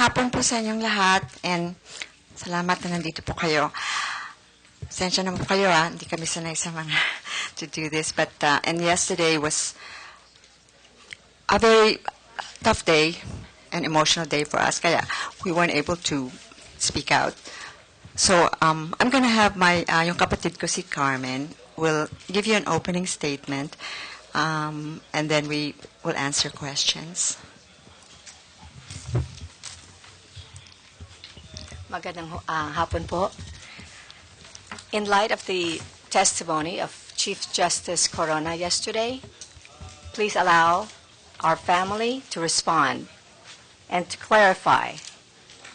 hapon po sa inyong lahat and salamat na nandito po kayo. Pasensya naman po kayo hindi kami sanay sa mga to do this. But and yesterday was a very tough day, an emotional day for us. Kaya we weren't able to speak out. So I'm going to have my yung kapatid ko si Carmen will give you an opening statement, and then we will answer questions. Magandang hapon po. In light of the testimony of Chief Justice Corona yesterday, please allow our family to respond and to clarify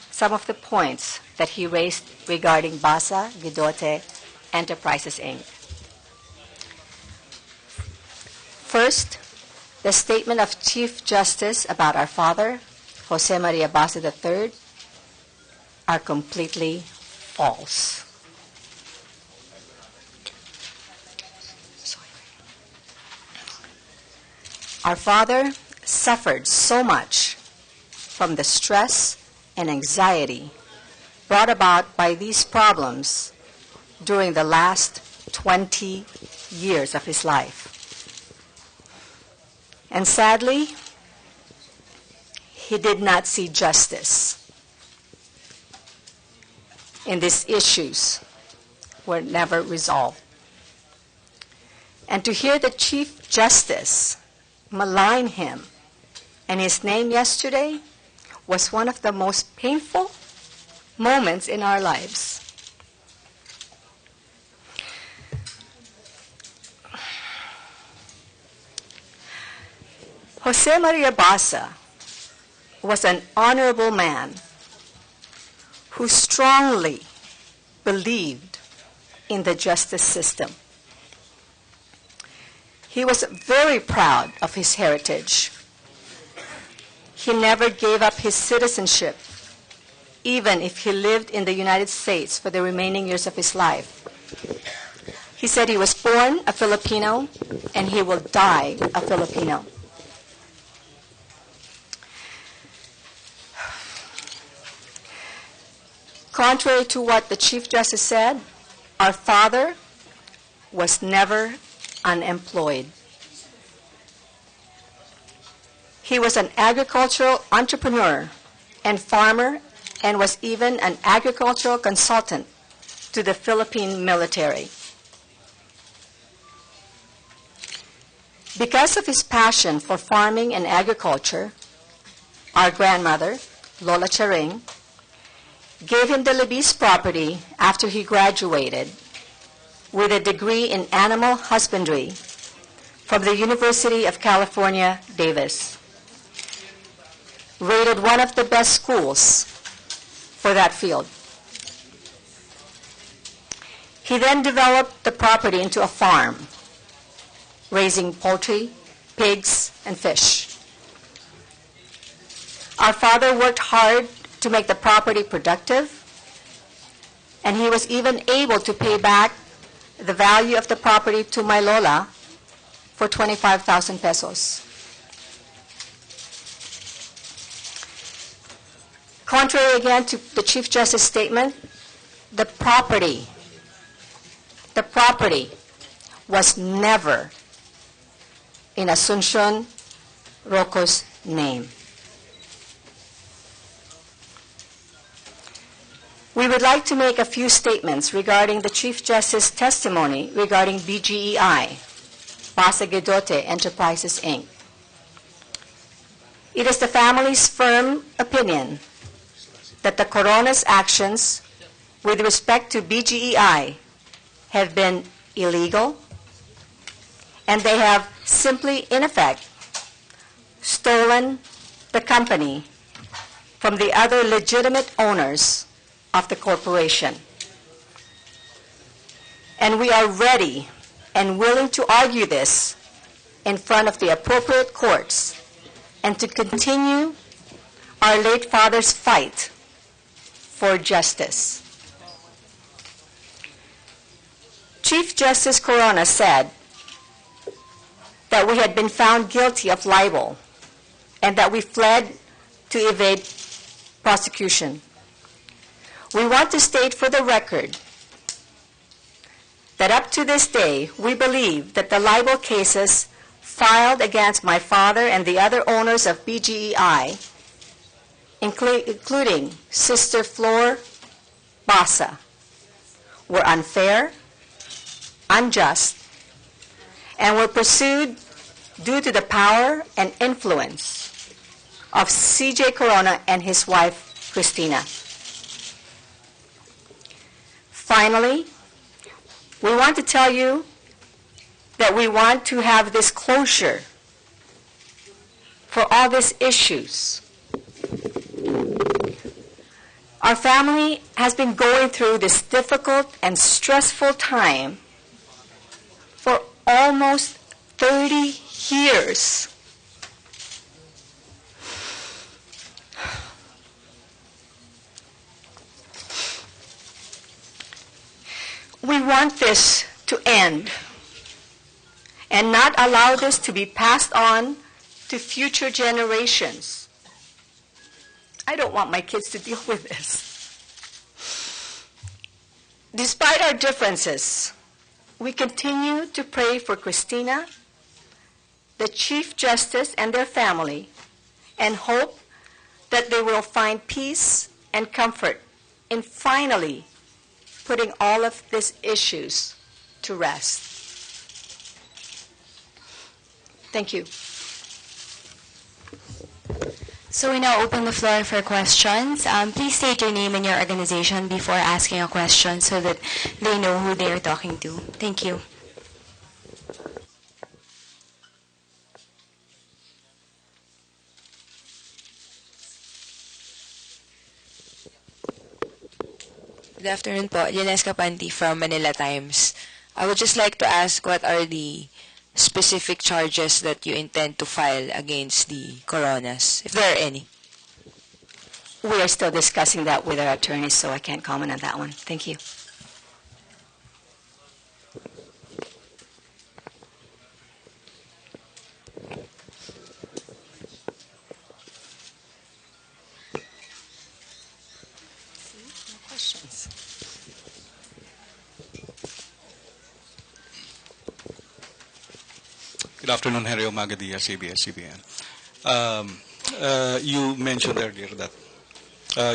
some of the points that he raised regarding Basa Guidote Enterprises, Inc. First, the statement of Chief Justice about our father, Jose Maria Basa III, are completely false. Our father suffered so much from the stress and anxiety brought about by these problems during the last 20 years of his life. And sadly, he did not see justice. And these issues were never resolved. And to hear the Chief Justice malign him and his name yesterday was one of the most painful moments in our lives. Jose Maria Basa was an honorable man who strongly believed in the justice system. He was very proud of his heritage. He never gave up his citizenship, even if he lived in the United States for the remaining years of his life. He said he was born a Filipino and he will die a Filipino. Contrary to what the Chief Justice said, our father was never unemployed. He was an agricultural entrepreneur and farmer and was even an agricultural consultant to the Philippine military. Because of his passion for farming and agriculture, our grandmother, Lola Charing, gave him the Libis property after he graduated with a degree in animal husbandry from the University of California, Davis, rated one of the best schools for that field. He then developed the property into a farm, raising poultry, pigs, and fish. Our father worked hard to make the property productive, and he was even able to pay back the value of the property to my Lola for 25,000 pesos. Contrary again to the Chief Justice's statement, the property was never in Asuncion Rocco's name. We would like to make a few statements regarding the Chief Justice's testimony regarding BGEI, Basa Guidote Enterprises, Inc. It is the family's firm opinion that the Corona's actions with respect to BGEI have been illegal, and they have simply, in effect, stolen the company from the other legitimate owners of the corporation. And we are ready and willing to argue this in front of the appropriate courts and to continue our late father's fight for justice. Chief Justice Corona said that we had been found guilty of libel and that we fled to evade prosecution. We want to state for the record that up to this day, we believe that the libel cases filed against my father and the other owners of BGEI, including Sister Flor Basa, were unfair, unjust, and were pursued due to the power and influence of C.J. Corona and his wife, Christina. Finally, we want to tell you that we want to have this closure for all these issues. Our family has been going through this difficult and stressful time for almost 30 years. We want this to end and not allow this to be passed on to future generations. I don't want my kids to deal with this. Despite our differences, we continue to pray for Christina, the Chief Justice and their family, and hope that they will find peace and comfort in finally putting all of these issues to rest. Thank you. So we now open the floor for questions. Please state your name and your organization before asking a question so that they know who they are talking to. Thank you. Good afternoon po. Lines Kapanti from Manila Times. I would just like to ask what are the specific charges that you intend to file against the Coronas, if there are any? We are still discussing that with our attorneys, so I can't comment on that one. Thank you. No questions. Good afternoon, Henry Omagadia, CBS-CBN. You mentioned earlier that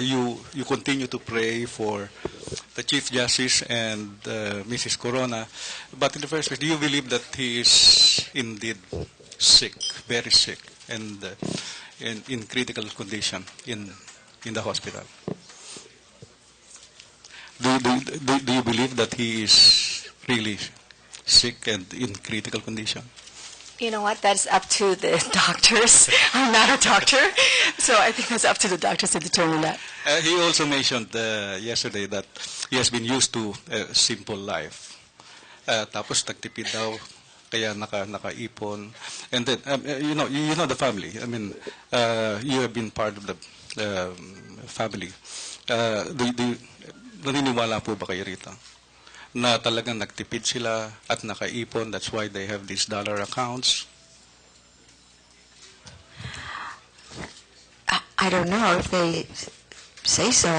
you continue to pray for the Chief Justice and Mrs. Corona, but in the first place, do you believe that he is indeed sick, very sick, and in critical condition in the hospital? Do you believe that he is really sick and in critical condition? You know what? That's up to the doctors. I'm not a doctor, so I think that's up to the doctors to determine that. He also mentioned yesterday that he has been used to a simple life. Tapos nagtipid daw, kaya nakaipon. And then, you know the family. I mean, you have been part of the family. Naniniwala po ba kayo rito? Na talagang nagtipid sila at nakaipon, that's why they have these dollar accounts? I don't know if they say so.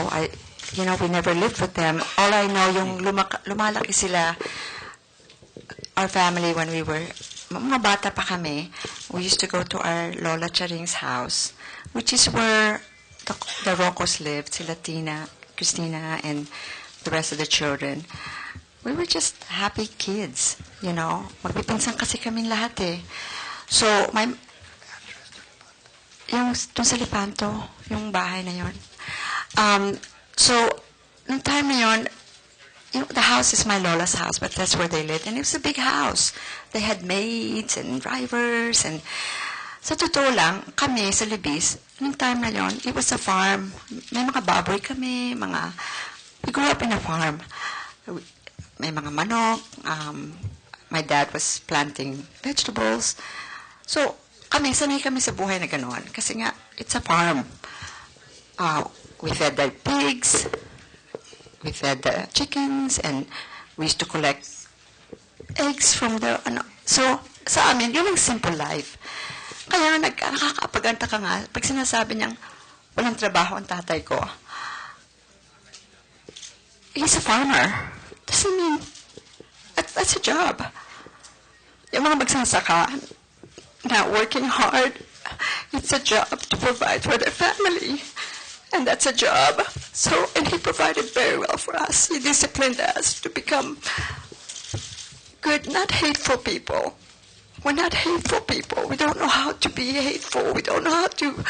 We never lived with them. All I know, yung lumalaki sila, our family, when we were, mga bata pa kami, we used to go to our Lola Charing's house, which is where the Roccos lived, sila Tina, Christina, and the rest of the children. We were just happy kids, Magpipinsan kasi kaming lahat eh. So, yung dun sa Lipanto, yung bahay na yon. So, nung time na yon, the house is my Lola's house, but that's where they lived. And it was a big house. They had maids and drivers. And sa totoo lang, kami sa Libis, nung time na yon, it was a farm. May mga baboy kami, we grew up in a farm. May mga manok. My dad was planting vegetables. So, sanay kami sa buhay na gano'n. Kasi nga, it's a farm. We fed the pigs, we fed the chickens, and we used to collect eggs from the, So, sa amin, yun ang simple life. Kaya nakakapaganta ka nga, pag sinasabi niyang, walang trabaho ang tatay ko. He's a farmer. Doesn't mean that's a job. Yung mga magsasaka, not working hard, it's a job to provide for their family. And that's a job. So, and he provided very well for us. He disciplined us to become good, not hateful people. We're not hateful people. We don't know how to be hateful. We don't know how to...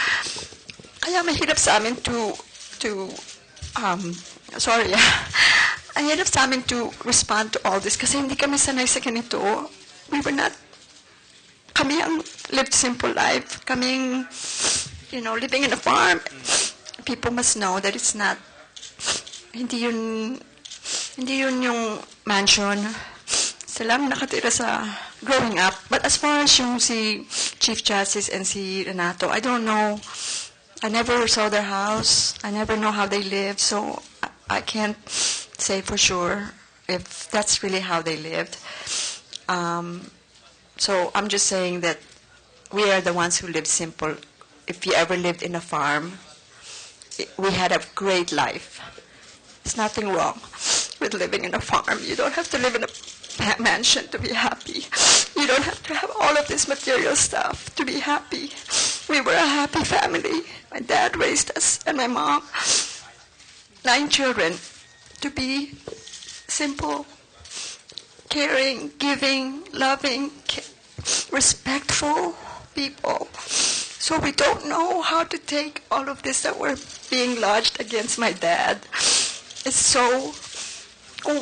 Kaya mahirap sa amin sorry, ang hirap sa amin to respond to all this kasi hindi kami sanay sa ganito. We were not... Kami ang lived simple life. Kami living in a farm. People must know that it's not... Hindi yun yung mansion. Sila ang nakatira sa growing up. But as far as yung si Chief Justice and si Renato, I don't know. I never saw their house. I never know how they live. So I can't say for sure if that's really how they lived. So I'm just saying that we are the ones who live simple. If you ever lived in a farm, we had a great life. There's nothing wrong with living in a farm. You don't have to live in a mansion to be happy. You don't have to have all of this material stuff to be happy. We were a happy family. My dad raised us and my mom, 9 children, to be simple, caring, giving, loving, respectful people. So we don't know how to take all of this that we're being lodged against my dad. It's so... kung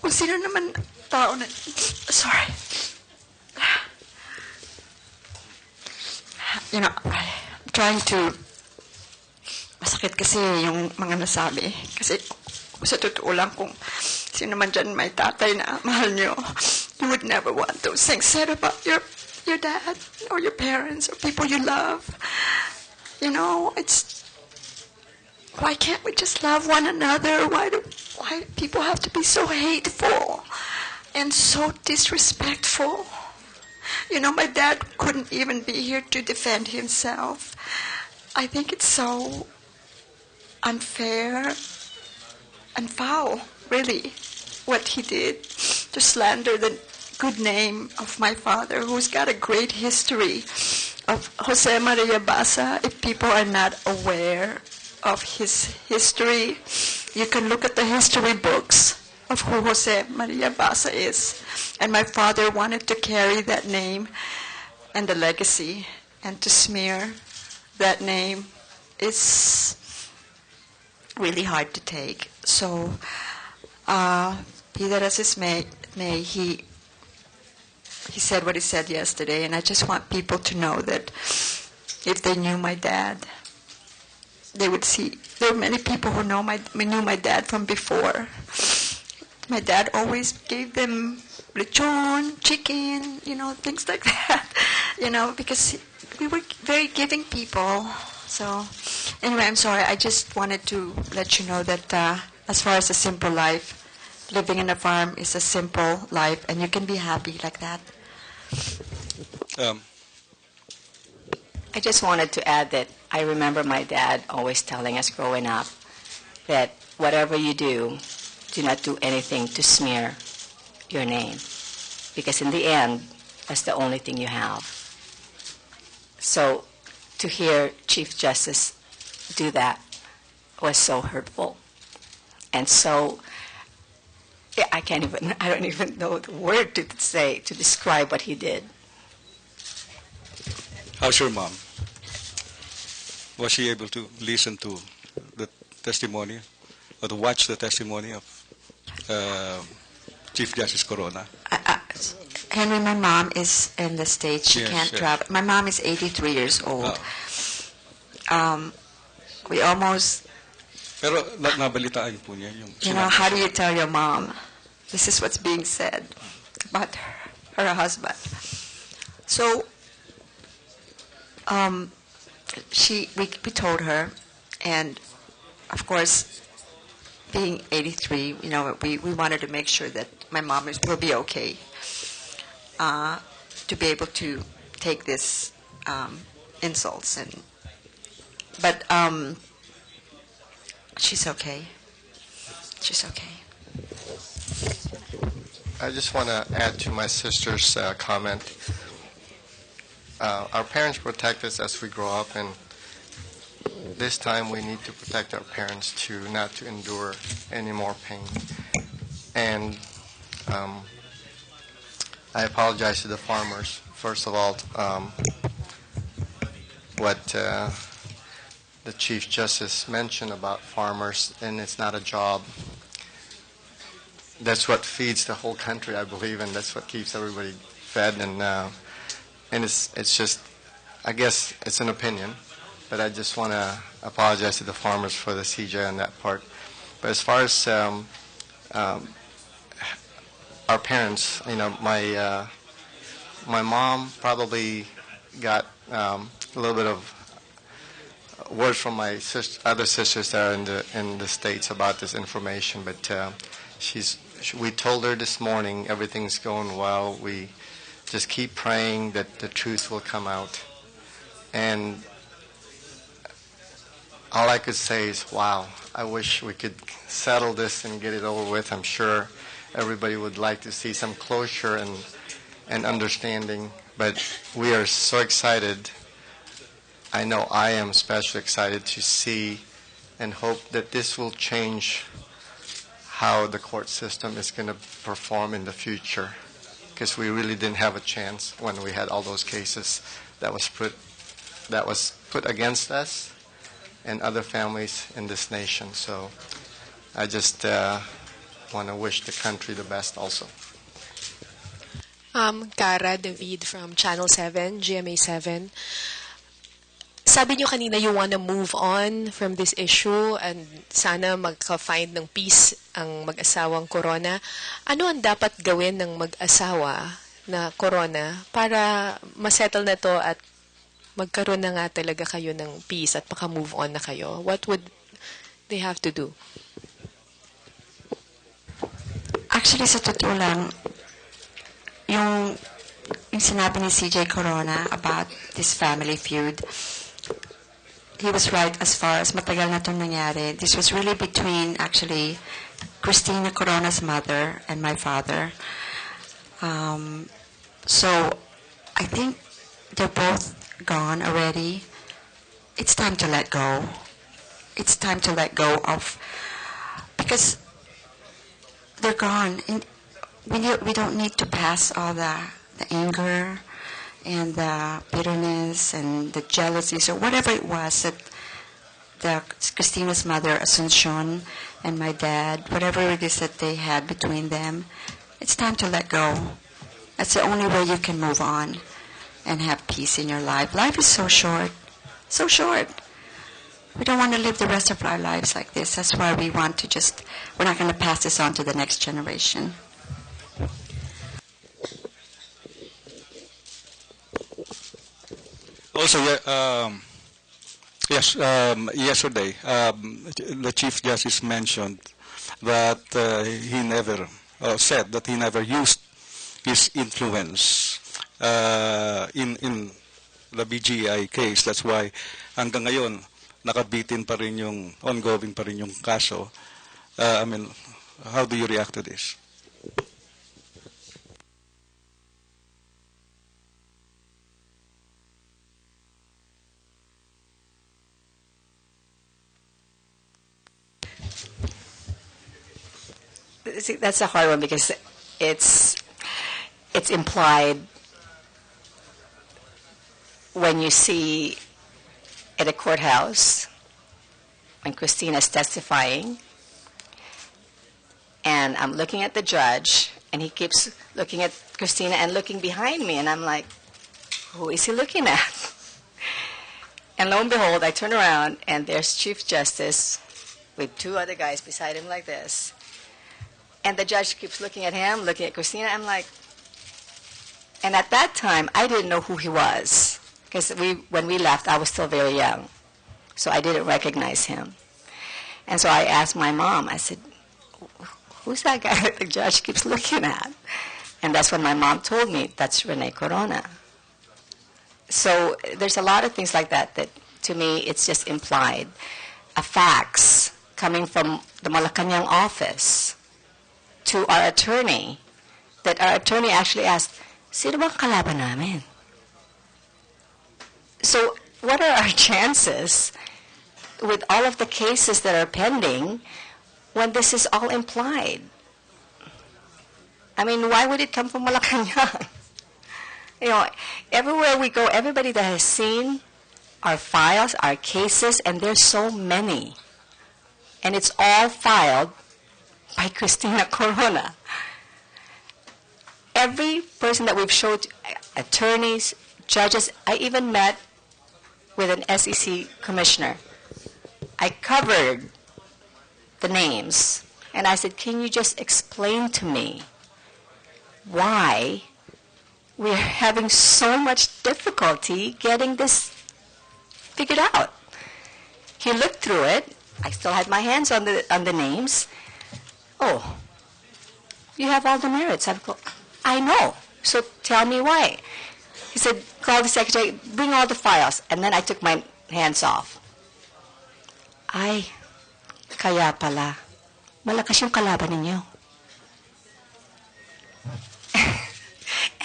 sino naman tao na... Sorry. I'm trying to... Masakit kasi yung mga nasabi. Kasi sa totoo lang kung sino man dyan may tatay na mahal nyo, you would never want those things said about your dad or your parents or people you love. It's... Why can't we just love one another? Why people have to be so hateful and so disrespectful? My dad couldn't even be here to defend himself. I think it's so unfair and foul, really, what he did to slander the good name of my father, who's got a great history of Jose Maria Basa. If people are not aware of his history, you can look at the history books of who Jose Maria Basa is. And my father wanted to carry that name and the legacy, and to smear that name is really hard to take. So, be that as it may, he said what he said yesterday, and I just want people to know that if they knew my dad, they would see. There are many people who knew my dad from before. My dad always gave them lechon, chicken, things like that, because we were very giving people. So, anyway, I'm sorry. I just wanted to let you know that as far as a simple life, living in a farm is a simple life, and you can be happy like that. I just wanted to add that I remember my dad always telling us growing up that whatever you do not do anything to smear your name, because in the end, that's the only thing you have. So to hear Chief Justice do that was so hurtful. And so I don't even know the word to say to describe what he did. How's your mom? Was she able to listen to the testimony or to watch the testimony of Chief Justice Corona? Henry, my mom is in the States. She Yes, can't yes. travel. My mom is 83 years old. Oh. We almost, Pero nabalitaan po niya yung how do you tell your mom? This is what's being said about her husband. So, we told her, and of course, being 83, we wanted to make sure that my mom will be okay, to be able to take this insults and But she's okay. She's okay. I just want to add to my sister's comment. Our parents protect us as we grow up, and this time we need to protect our parents to not to endure any more pain. And I apologize to the farmers. First of all, what the Chief Justice mentioned about farmers, and it's not a job. That's what feeds the whole country, I believe, and that's what keeps everybody fed. And it's just, I guess it's an opinion, but I just want to apologize to the farmers for the CJ on that part. But as far as our parents, my mom probably got a little bit of words from my other sisters that are in the States about this information, but we told her this morning everything's going well. We just keep praying that the truth will come out. And all I could say is, wow, I wish we could settle this and get it over with. I'm sure everybody would like to see some closure and understanding, but we are so excited. I know I am especially excited to see and hope that this will change how the court system is going to perform in the future, because we really didn't have a chance when we had all those cases that was put against us and other families in this nation. So I just want to wish the country the best also. Cara David from Channel 7, GMA 7. Sabi niyo kanina you want to move on from this issue and sana magka-find ng peace ang mag-asawang Corona. Ano ang dapat gawin ng mag-asawa na Corona para masettle na to at magkaroon na nga talaga kayo ng peace at maka-move on na kayo? What would they have to do? Actually, sa totoo lang, yung sinabi ni CJ Corona about this family feud, he was right as far as matagal na itong nangyari. This was really between, actually, Cristina Corona's mother and my father. So, I think they're both gone already. It's time to let go. It's time to let go of, because they're gone. And we don't need to pass all the anger and the bitterness and the jealousies or whatever it was that Christina's mother, Asuncion, and my dad, whatever it is that they had between them, it's time to let go. That's the only way you can move on and have peace in your life. Life is so short, so short. We don't want to live the rest of our lives like this. That's why we're not going to pass this on to the next generation. Also, yesterday, the Chief Justice mentioned that he never said that he never used his influence in the BGI case. That's why hanggang ngayon nakabitin pa rin yung ongoing pa rin yung kaso. How do you react to this? See, that's a hard one because it's implied when you see at a courthouse when Christina's testifying and I'm looking at the judge and he keeps looking at Christina and looking behind me and I'm like, who is he looking at? And lo and behold, I turn around and there's Chief Justice with two other guys beside him like this. And the judge keeps looking at him, looking at Christina. I'm like, and at that time, I didn't know who he was. Because when we left, I was still very young. So I didn't recognize him. And so I asked my mom, I said, who's that guy that the judge keeps looking at? And that's when my mom told me, that's Rene Corona. So there's a lot of things like that to me, it's just implied. A fax coming from the Malacanang office to our attorney, that our attorney actually asked, sino bang kalaban namin? So what are our chances with all of the cases that are pending when this is all implied? I mean, why would it come from Malacanang? You know, everywhere we go, everybody that has seen our files, our cases, and there's so many. And it's all filed by Cristina Corona. Every person that we've showed, attorneys, judges, I even met with an SEC commissioner. I covered the names, and I said, can you just explain to me why we're having so much difficulty getting this figured out? He looked through it. I still had my hands on the names. Oh, you have all the merits. I know. So tell me why. He said, call the secretary, bring all the files. And then I took my hands off. Ay, kaya pala, malakas yung kalaban ninyo.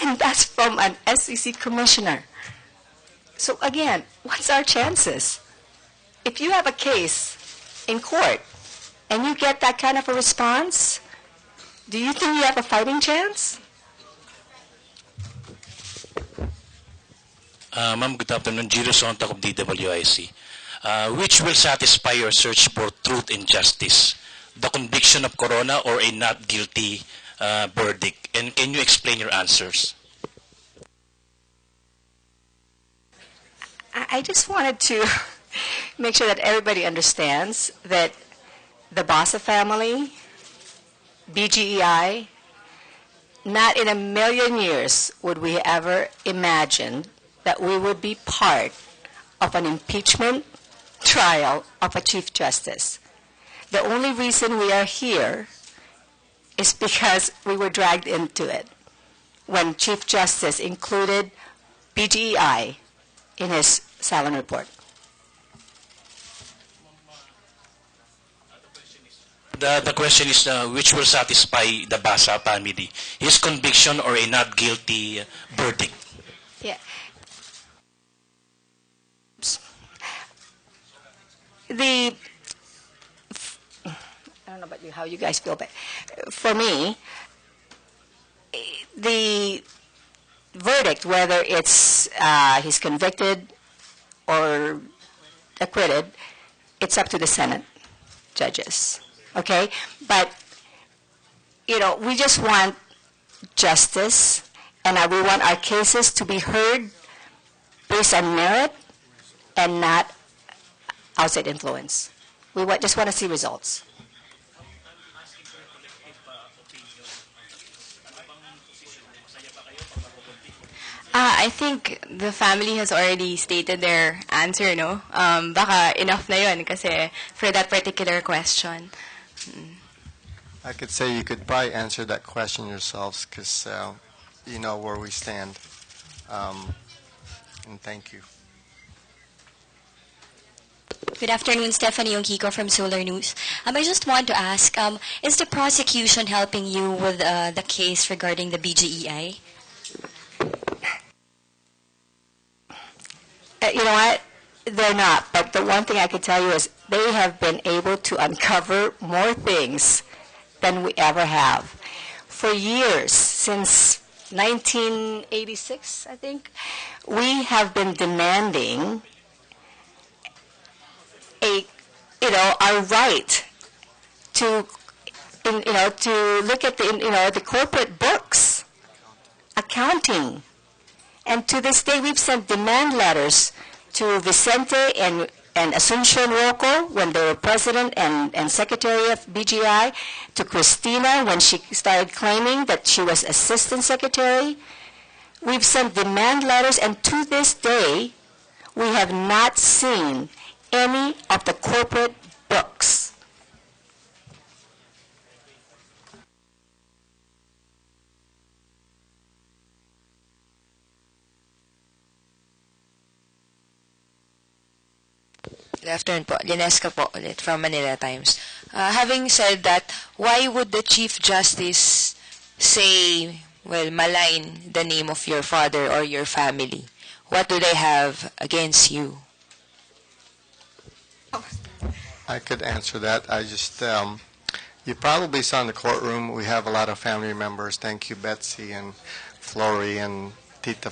And that's from an SEC commissioner. So again, what's our chances? If you have a case in court and you get that kind of a response, do you think you have a fighting chance? Ma'am, good afternoon. Giro Sontag of DWIC. Which will satisfy your search for truth and justice? The conviction of Corona or a not guilty verdict? And can you explain your answers? I just wanted to make sure that everybody understands that the Basa family, BGEI, not in a million years would we ever imagine that we would be part of an impeachment trial of a Chief Justice. The only reason we are here is because we were dragged into it when Chief Justice included BGEI in his Salon report. The question is which will satisfy the Basa family? His conviction or a not guilty verdict? Yeah. I don't know about you, how you guys feel, but for me, the verdict, whether it's he's convicted or acquitted, it's up to the Senate judges, okay? But, you know, we just want justice, and we want our cases to be heard based on merit and not outside influence. We just want to see results. I think the family has already stated their answer, no? Baka enough na yun kasi for that particular question. I could say you could probably answer that question yourselves because you know where we stand. And thank you. Good afternoon, Stephanie Ongkiko from Solar News. I just want to ask, is the prosecution helping you with the case regarding the BGEI? You know what? They're not. But the one thing I can tell you is they have been able to uncover more things than we ever have. For years, since 1986, I think, we have been demanding our right to, to look at the corporate books, accounting. And to this day, we've sent demand letters to Vicente and Asuncion Rocco when they were president and secretary of BGI, to Cristina when she started claiming that she was assistant secretary. We've sent demand letters, and to this day, we have not seen any of the corporate books. Good afternoon po. Linesca po ulit from Manila Times. Having said that, why would the Chief Justice say, well, malign the name of your father or your family? What do they have against you? I could answer that. I just, you probably saw in the courtroom, we have a lot of family members. Thank you, Betsy and Flory and Tita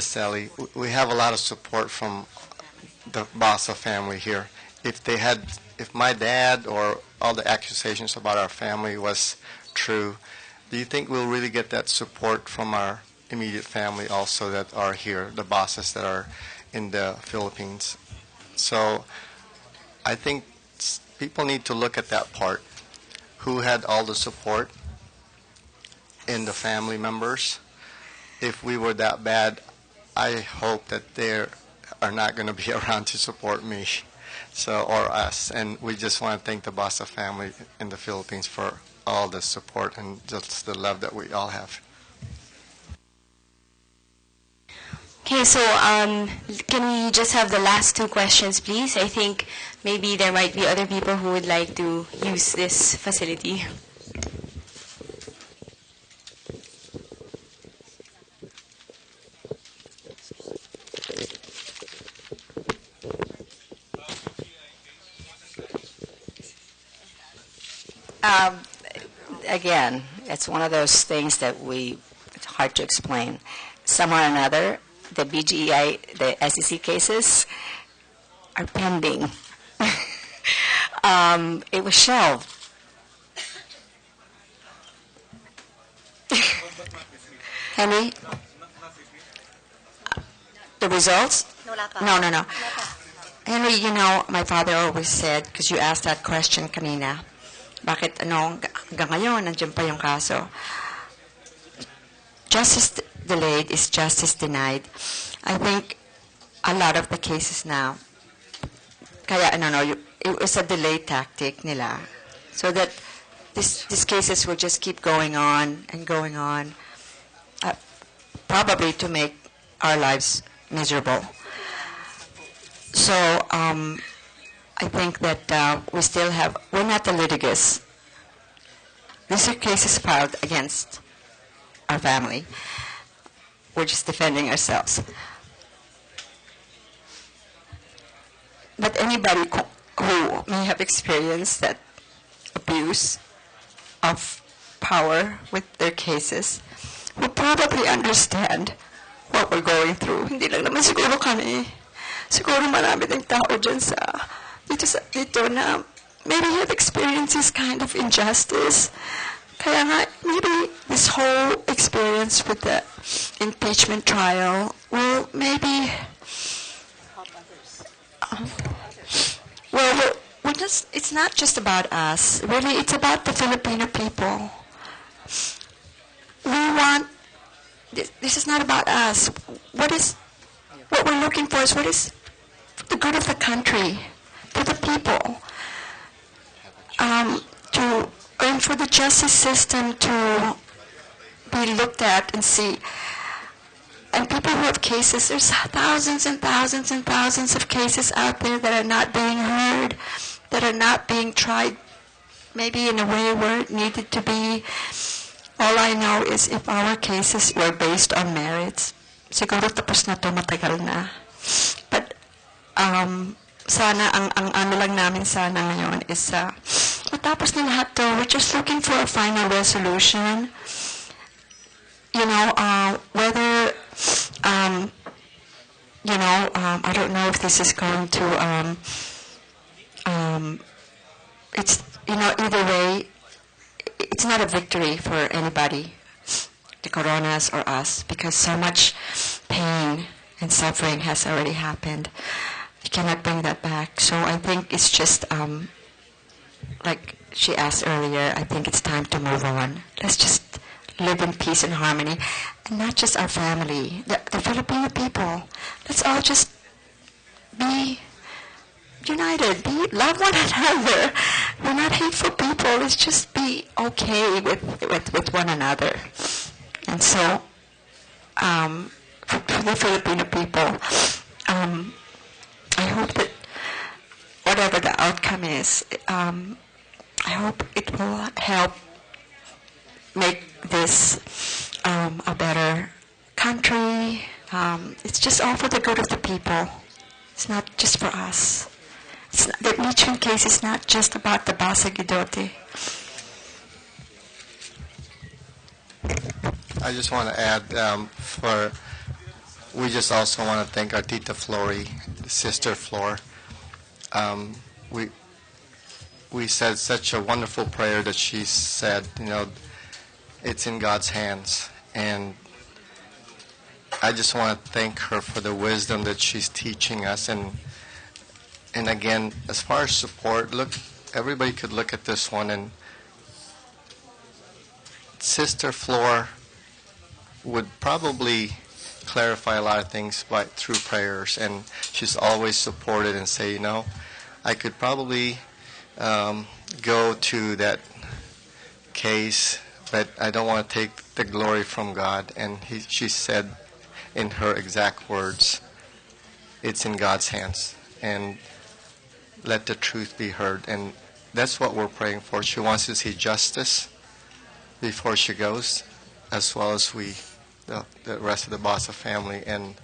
Sally. We have a lot of support from the Basa family here. If my dad or all the accusations about our family was true, do you think we'll really get that support from our immediate family also that are here, the Basas that are in the Philippines? So I think people need to look at that part. Who had all the support in the family members? If we were that bad, I hope that they are not going to be around to support me, or us. And we just want to thank the Basa family in the Philippines for all the support and just the love that we all have. Okay, so can we just have the last two questions, please? I think maybe there might be other people who would like to use this facility. Again, it's one of those things that it's hard to explain. Somehow or another, the BGEI, the SEC cases are pending. It was shelved. Henry? The results? No. Henry, my father always said, because you asked that question kanina, bakit hanggang ngayon, nandiyan pa yung kaso? Justice delayed is justice denied. I think a lot of the cases now, kaya it was a delay tactic nila, so that these cases will just keep going on and going on, probably to make our lives miserable. So I think that we're not the litigants. These are cases filed against our family. We're just defending ourselves. But anybody who may have experienced that abuse of power with their cases will probably understand what we're going through. Hindi lang naman siguro kami. Siguro marami ng tao dyan dito na maybe have experienced this kind of injustice. Kaya nga, maybe this whole experience with the impeachment trial will maybe it's not just about us. Really, it's about the Filipino people. This is not about us. What we're looking for is what is the good of the country, for the people, and for the justice system to be looked at and see. And people who have cases, there's thousands and thousands and thousands of cases out there that are not being heard, that are not being tried maybe in a way where it needed to be. All I know is if our cases were based on merits, siguro tapos na to, matagal na. But sana, ang ano lang namin sana ngayon is matapos na lahat to, we're just looking for a final resolution. Whether, I don't know if this is going to, it's, either way, it's not a victory for anybody, the Coronas or us, because so much pain and suffering has already happened. You cannot bring that back. So I think it's just, like she asked earlier, I think it's time to move on. Let's just live in peace and harmony, and not just our family, the Filipino people. Let's all just be united, love one another. We're not hateful people. Let's just be okay with one another. And so, for the Filipino people, I hope that whatever the outcome is, I hope it will help make this a better country. It's just all for the good of the people. It's not just for us. The Mitchum case is not just about the Basa Guidotti. I just want to add, we just also want to thank our Tita Flori, Sister Flor. We said such a wonderful prayer that she said, it's in God's hands. And I just want to thank her for the wisdom that she's teaching us. And again, as far as support, look, everybody could look at this one, and Sister Flor would probably clarify a lot of things through prayers, and she's always supported and say, I could probably go to that case, but I don't want to take the glory from God. And she said in her exact words, it's in God's hands, and let the truth be heard. And that's what we're praying for. She wants to see justice before she goes, as well as the rest of the Basa family. And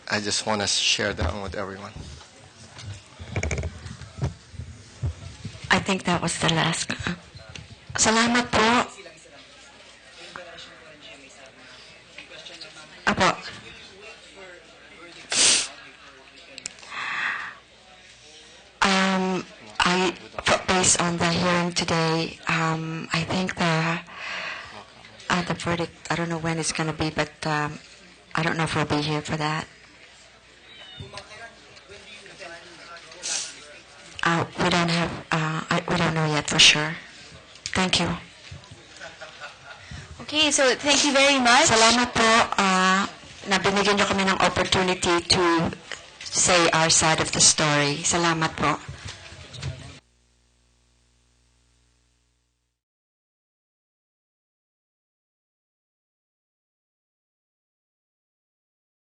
I just want to share that one with everyone. I think that was the last. Salamat po. Apo. Based on the hearing today, I think the verdict, I don't know when it's going to be, but I don't know if we'll be here for that. We don't know yet for sure. Thank you. Okay, so thank you very much. Salamat po na binigyan niyo kami ng opportunity to say our side of the story. Salamat po.